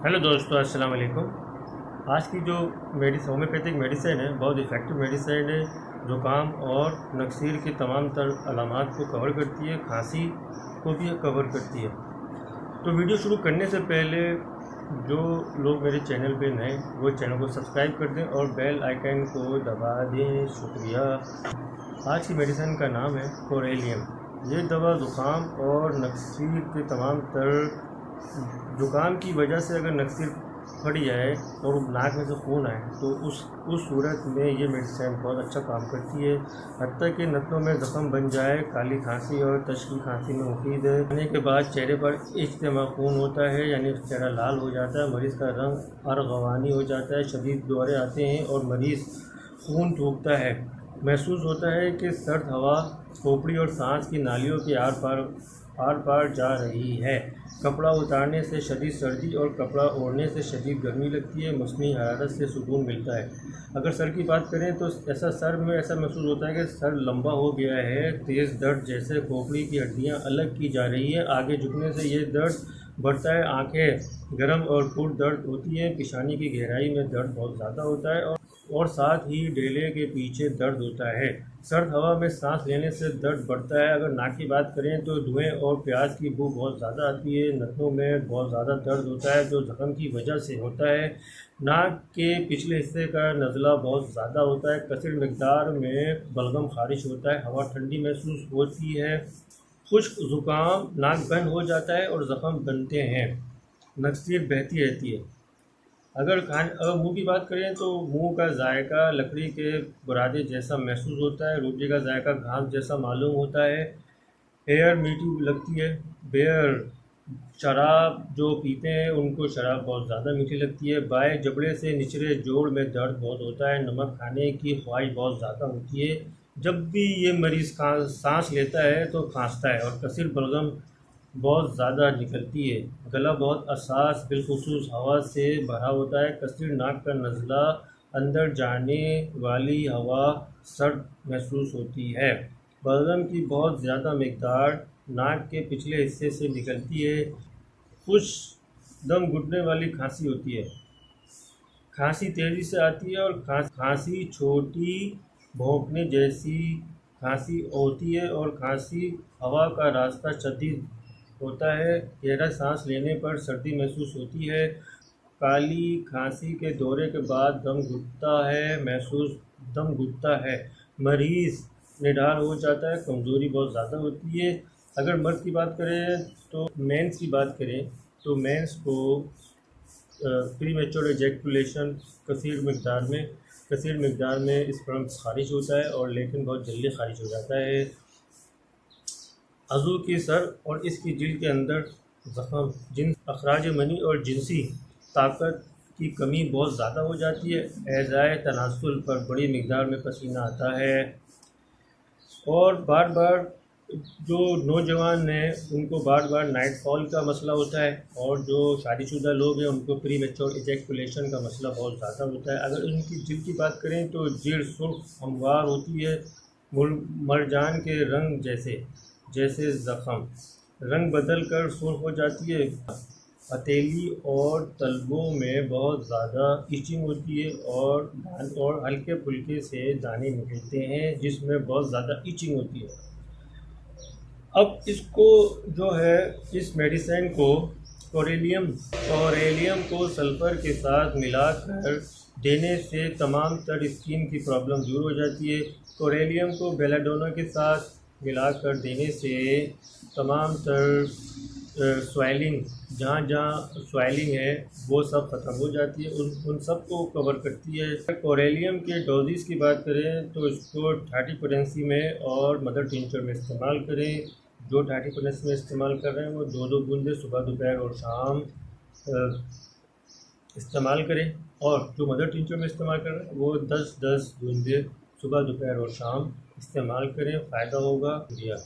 Hello दोस्तों, अस्सलाम वालेकुम। आज की जो होम्योपैथिक मेडिसिन है बहुत इफ़ेक्टिव मेडिसिन है। ज़ुकाम और नक्सीर की तमाम तर अलामात को कवर करती है, खांसी को भी कवर करती है। तो वीडियो शुरू करने से पहले जो लोग मेरे चैनल पे नए वो चैनल को सब्सक्राइब कर दें और बेल आइकन को दबा दें। शुक्रिया। आज की मेडिसिन का नाम है कोरेलियम। ये दवा ज़ुकाम और नक्सीर के तमाम तर ज़ुकाम की वजह से अगर नक्सीर फट जाए और नाक में से खून आए तो उस सूरत में ये मेडिसिन बहुत अच्छा काम करती है। हत्ता कि नथनों में ज़ख़म बन जाए, काली खांसी और तश्की खांसी में मुफीद है। खाने के बाद चेहरे पर इज्तिमा खून होता है, यानी चेहरा लाल हो जाता है, मरीज़ का रंग अर्गवानी हो जाता है, शदीद दौरे आते हैं और मरीज़ खून थूकता है। महसूस होता है कि सर्द हवा खोपड़ी और सांस की नालियों के आर पार जा रही है। कपड़ा उतारने से शदीद सर्दी और कपड़ा ओढ़ने से शदीद गर्मी लगती है। मौसमी हरारत से सुकून मिलता है। अगर सर की बात करें तो सर में ऐसा महसूस होता है कि सर लंबा हो गया है। तेज़ दर्द जैसे खोपड़ी की हड्डियां अलग की जा रही है। आगे झुकने से ये दर्द बढ़ता है। आंखें गर्म और पुर दर्द होती है। पेशानी की गहराई में दर्द बहुत ज़्यादा होता है और साथ ही डेले के पीछे दर्द होता है। सर्द हवा में सांस लेने से दर्द बढ़ता है। अगर नाक की बात करें तो धुएं और प्याज की बू बहुत ज़्यादा आती है। नथनों में बहुत ज़्यादा दर्द होता है जो ज़ख़म की वजह से होता है। नाक के पिछले हिस्से का नज़ला बहुत ज़्यादा होता है। कसीर मकदार में बलगम खारिश होता है। हवा ठंडी महसूस होती है। खुश्क ज़ुकाम, नाक बंद हो जाता है और ज़ख़म बनते हैं। नक्सीर बहती रहती है। अगर मुंह की बात करें तो मुंह का जायका लकड़ी के बुरादे जैसा महसूस होता है। रोटी का जायका घास जैसा मालूम होता है। हेयर मीठी लगती है। बेयर शराब जो पीते हैं उनको शराब बहुत ज़्यादा मीठी लगती है। बाएं जबड़े से निचले जोड़ में दर्द बहुत होता है। नमक खाने की ख्वाहिश बहुत ज़्यादा होती है। जब भी ये मरीज़ सांस लेता है तो खांसता है और कसीर बलगम बहुत ज़्यादा निकलती है। गला बहुत असास बिलखुसूस हवा से भरा होता है। कसीर नाक का नज़ला, अंदर जाने वाली हवा सर्द महसूस होती है। बलगम की बहुत ज़्यादा मकदार नाक के पिछले हिस्से से निकलती है। खुश दम घुटने वाली खांसी होती है। खांसी तेज़ी से आती है और खांसी छोटी भौंकने जैसी खांसी होती है और खांसी हवा का रास्ता शदीद होता है। गहरा सांस लेने पर सर्दी महसूस होती है। काली खांसी के दौरे के बाद दम घुटता है। मरीज़ निढाल हो जाता है। कमज़ोरी बहुत ज़्यादा होती है। अगर मर्द की बात करें तो मेंस की बात करें तो मेंस को प्री मैच्योर एजैकुलेशन कसीर मकदार में स्पर्म खारिज होता है और लेकिन बहुत जल्दी खारिज हो जाता है। अज़ू की सर और इसकी जिल्द के अंदर ज़ख़म, अखराज मनी और जिनसी ताकत की कमी बहुत ज़्यादा हो जाती है। एज़ाए तनासुल पर बड़ी मकदार में पसीना आता है और बार बार जो नौजवान हैं उनको बार बार नाइट फॉल का मसला होता है और जो शादीशुदा लोग हैं उनको प्री मैच्योर इजैकुलेशन का मसला बहुत ज़्यादा होता है। अगर इनकी जिल्द की बात करें तो जिल्द सुर्ख हमवार होती है, मरजान के रंग जैसे ज़ख़म रंग बदल कर सुर्ख हो जाती है। हथेली और तलवों में बहुत ज़्यादा इचिंग होती है और हल्के फुल्के से दाने निकलते हैं जिसमें बहुत ज़्यादा इचिंग होती है। अब इसको जो है इस मेडिसिन को कोरेलियम को सल्फ़र के साथ मिलाकर देने से तमाम तर स्किन की प्रॉब्लम दूर हो जाती है। कोरेलियम को बेलाडोना के साथ मिलाकर देने से तमाम तर स्वेलिंग जहाँ स्वेलिंग है वो सब ख़त्म हो जाती है। उन सब को कवर करती है। कोरेलियम के डोजेस की बात करें तो इसको 30 पोटेंसी में और मदर टिंचर में इस्तेमाल करें। जो 30 पोटेंसी में इस्तेमाल कर रहे हैं वो 2-2 बूंदे सुबह दोपहर और शाम इस्तेमाल करें और जो मदर टिंचर में इस्तेमाल कर रहे हैं वो 10-10 बूंदे सुबह दोपहर और शाम इस्तेमाल करें। फ़ायदा होगा। शुक्रिया।